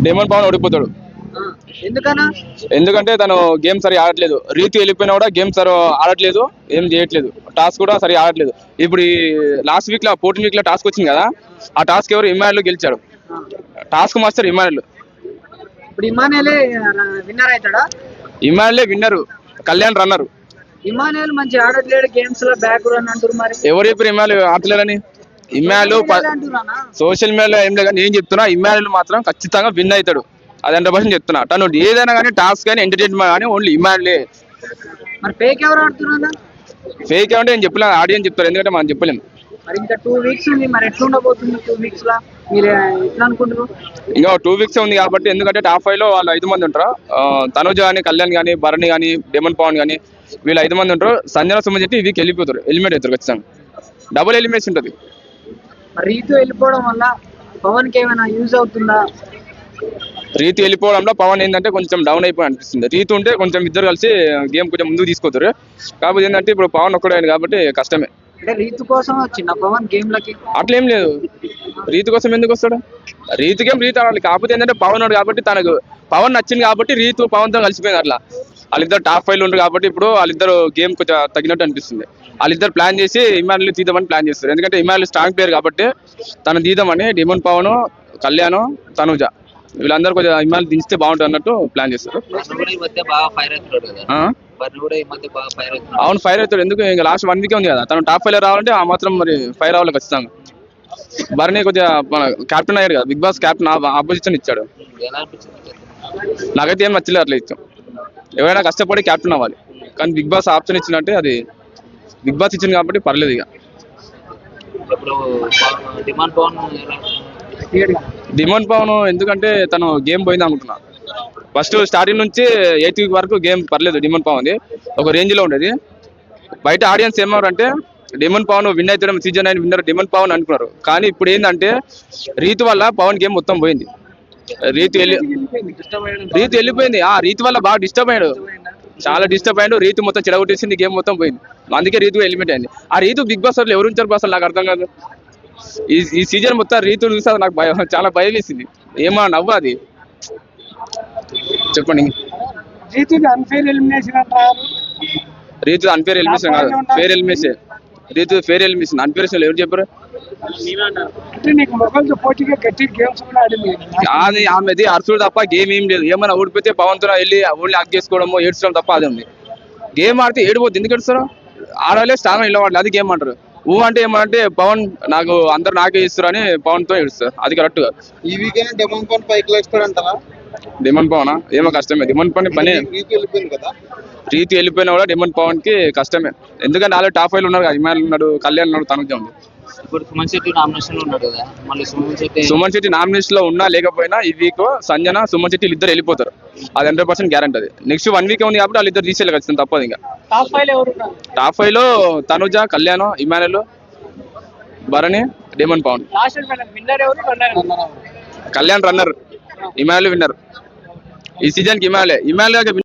Daemon Pawan ఓడిపోతాడు. ఎందుకంటే తను గేమ్ సరిగా ఆడట్లేదు. రీతి వెళ్ళిపోయినా కూడా గేమ్ సరి ఆడట్లేదు, ఏం చేయట్లేదు, టాస్క్ కూడా సరిగా ఆడట్లేదు. ఇప్పుడు ఈ లాస్ట్ వీక్ లో 14 వీక్ లో టాస్క్ వచ్చింది కదా, ఆ టాస్క్ ఎవరు ఇమానుయల్ గెలిచాడు. Task master Emmanuel. ఇమానుయలే విన్నరు, కళ్యాణ్ రన్నర్. ఇమానుయల్ మంచి ఆడట్లేడు గేమ్స్ లో, బ్యాక్ రన్ అంటారు. మరి ఎవరు చెప్పారు ఇమానుయల్ ఆడలేదని? ఇమానుయల్ సోషల్ మీడియాలో ఏం లేదు, నేను చెప్తున్నా ఇమానుయల్ మాత్రం ఖచ్చితంగా విన్ అవుతాడు. అది 100% చెప్తున్నా. తను ఏదైనా కానీ టాస్క్ కానీ ఎంటర్టైన్మెంట్ కానీ ఓన్లీ ఇమానుయలే. మరి ఫేక్ ఎవరు ఆడుతున్నా? ఫేక్ ఏమంటే నేను చెప్పలేను, ఆడియన్స్ చెప్తారు, ఎందుకంటే మనం చెప్పలేము. మరి ఇంకా 2 వీక్స్ ఉంది, మరి ఎట్లా ఉండబోతుంది 2 వీక్స్ లా? మీరు ఎట్లా అనుకుంటారు? ఇంకా 2 వీక్స్ ఉంది కాబట్టి, ఎందుకంటే టాప్ 5 లో వాళ్ళు 5 మంది ఉంటారు. తనుజ కానీ, కళ్యాణ్ కానీ, భరణి కానీ, డేమన్ పవన్ కానీ, వీళ్ళు 5 మంది ఉంటారు. సంజన సుమన్ శెట్టి ఈ వీక్ వెళ్ళిపోతారు, ఎలిమినేట్ అవుతారు ఖచ్చితంగా. డబుల్ ఎలిమినేషన్ ఉంటుంది. రీతు వెళ్ళిపోవడం వల్ల పవన్ కి ఏమైనా యూజ్ అవుతుందా? రీతు వెళ్ళిపోవడంలో పవన్ ఏంటంటే కొంచెం డౌన్ అయిపోయి అనిపిస్తుంది. రీతు ఉంటే కొంచెం ఇద్దరు కలిసి గేమ్ కొంచెం ముందుకు తీసుకొస్తారు. కాకపోతే ఏంటంటే ఇప్పుడు పవన్ ఒక్కడే కాబట్టి కష్టమే. అంటే రీతు కోసం వచ్చిన పవన్ గేమ్ లకి అట్లేం లేదు. రీతు కోసం ఎందుకు వస్తాడు? రీతుకేం రీతు ఆడాలి. కాకపోతే ఏంటంటే పవన్ వాడు కాబట్టి, తనకు పవన్ నచ్చింది కాబట్టి రీతు పవన్ తో కలిసిపోయింది. అట్లా వాళ్ళిద్దరు టాప్ 5 లో ఉంటారు కాబట్టి ఇప్పుడు వాళ్ళిద్దరు గేమ్ కొంచెం తగినట్టు అనిపిస్తుంది. వాళ్ళిద్దరు ప్లాన్ చేసి ఇమానుయల్ తీద్దామని ప్లాన్ చేస్తారు. ఎందుకంటే ఇమానుయల్ స్ట్రాంగ్ ప్లేయర్ కాబట్టి తను తీద్దామని డేమన్ పవన్, కళ్యాణ్, తనుజ వీళ్ళందరూ కొంచెం ఇమానుయల్ దించితే బాగుంటుంది అన్నట్టు ప్లాన్ చేస్తారు. అవును, ఫైర్ అవుతాడు. ఎందుకు ఇంకా లాస్ట్ 1 వీకే ఉంది కదా, తను టాప్ 5 లో రావాలంటే ఆ మాత్రం మరి ఫైర్ అవ్వాలి ఖచ్చితంగా. భరణి కొద్దిగా మన కెప్టెన్ అయ్యారు కదా, బిగ్ బాస్ కెప్టెన్ ఆపోజిషన్ ఇచ్చాడు. నాకైతే ఏం నచ్చలేదు అట్లా ఇచ్చాం. ఎవరైనా కష్టపడి కెప్టెన్ అవ్వాలి, కానీ బిగ్ బాస్ ఆప్షన్ ఇచ్చినట్టే అది బిగ్ బాస్ ఇచ్చింది కాబట్టి పర్లేదు. ఇక డిమాండ్ పవన్ ఎందుకంటే తను గేమ్ పోయింది అనుకుంటున్నా. ఫస్ట్ స్టార్టింగ్ నుంచి 8th వీక్ వరకు గేమ్ పర్లేదు, డిమాండ్ పవన్ ఒక రేంజ్ లో ఉండేది. బయట ఆడియన్స్ ఏమన్నారంటే డిమాండ్ పవన్ విన్ అవుతాడు, సీజన్ 9 విన్నర్ డిమాండ్ పవన్ అనుకున్నారు. కానీ ఇప్పుడు ఏంటంటే రీతు వల్ల పవన్ గేమ్ మొత్తం పోయింది. రీతు వెళ్ళిపోయింది. రీతు వల్ల బాగా డిస్టర్బ్ అయ్యాడు, చాలా డిస్టర్బ్ అయ్యాడు. రీతు మొత్తం చెడగొట్టేసింది, గేమ్ మొత్తం పోయింది. అందుకే రీతు ఎలిమినేట్ అయింది. ఆ రీతు బిగ్ బాస్ వాళ్ళు ఎవరు ఉంచారు అసలు నాకు అర్థం కాదు. ఈ సీజన్ మొత్తం రీతు చూస్తే నాకు చాలా భయం వేసింది. ఏమా నవ్వు అది చెప్పండి. రీతు అన్ఫేర్ ఎలిమినేషన్ కాదు, fair elimination. Ritu fair elimination, unfair ఎవరు చెప్పారు? అది ఆమెది అర్సుడు తప్ప గేమ్ ఏం లేదు. ఏమైనా ఓడిపోతే పవన్ తో వెళ్ళి ఓన్లీ హగ్ చేసుకోవడము, ఏడ్చడం తప్ప అది ఉంది. గేమ్ ఆడితే ఏడిపోద్ది. ఎందుకు ఏడుస్తారు? ఆడాలే స్ట్రాంగ్ నిలబడాలి, అది గేమ్ అంటారు. అంటే ఏమంటే పవన్ నాకు అందరు నాకే ఇస్తారు అని పవన్ తో ఏడుస్తారు, అది కరెక్ట్ గా. ఈ వీకెండ్ డెమన్ పవన్ పైకి లేస్తాడంటారా? డెమన్ పవన్ ఏమో కష్టమే. డెమన్ పవన్ పని రీతి వెళ్ళిపోయినా కూడా డెమన్ పవన్ కి కష్టమే. ఎందుకంటే వాళ్ళు టాప్ 5 లో ఉన్నారు కదా, ఇమానుయల్ ఉన్నాడు, కళ్యాణ్ ఉన్నాడు, తనుజ ఉంది. ఇప్పుడు సుమన్ శెట్టి నామినేషన్ లో ఉన్నాడు కదా, మళ్ళీ సుమన్ శెట్టి నామినేషన్ లో ఉన్నా లేకపోయినా ఈ వీక్ సంజన, సుమన్ శెట్టి ఇద్దరు వెళ్ళిపోతారు, అది 100% గ్యారెంటీ. అది నెక్స్ట్ 1 వీక్ ఉంది కాబట్టి వాళ్ళిద్దరు తీసేయాలి ఖచ్చితంగా, తప్పదు. ఇంకా టాప్ 5 లో తనుజ, కళ్యాణ్, ఇమానుయల్, భరణి, డేమన్ పవన్. Kalyan runner, Emmanuel winner. ఈ సీజన్ కి ఇమానుయల్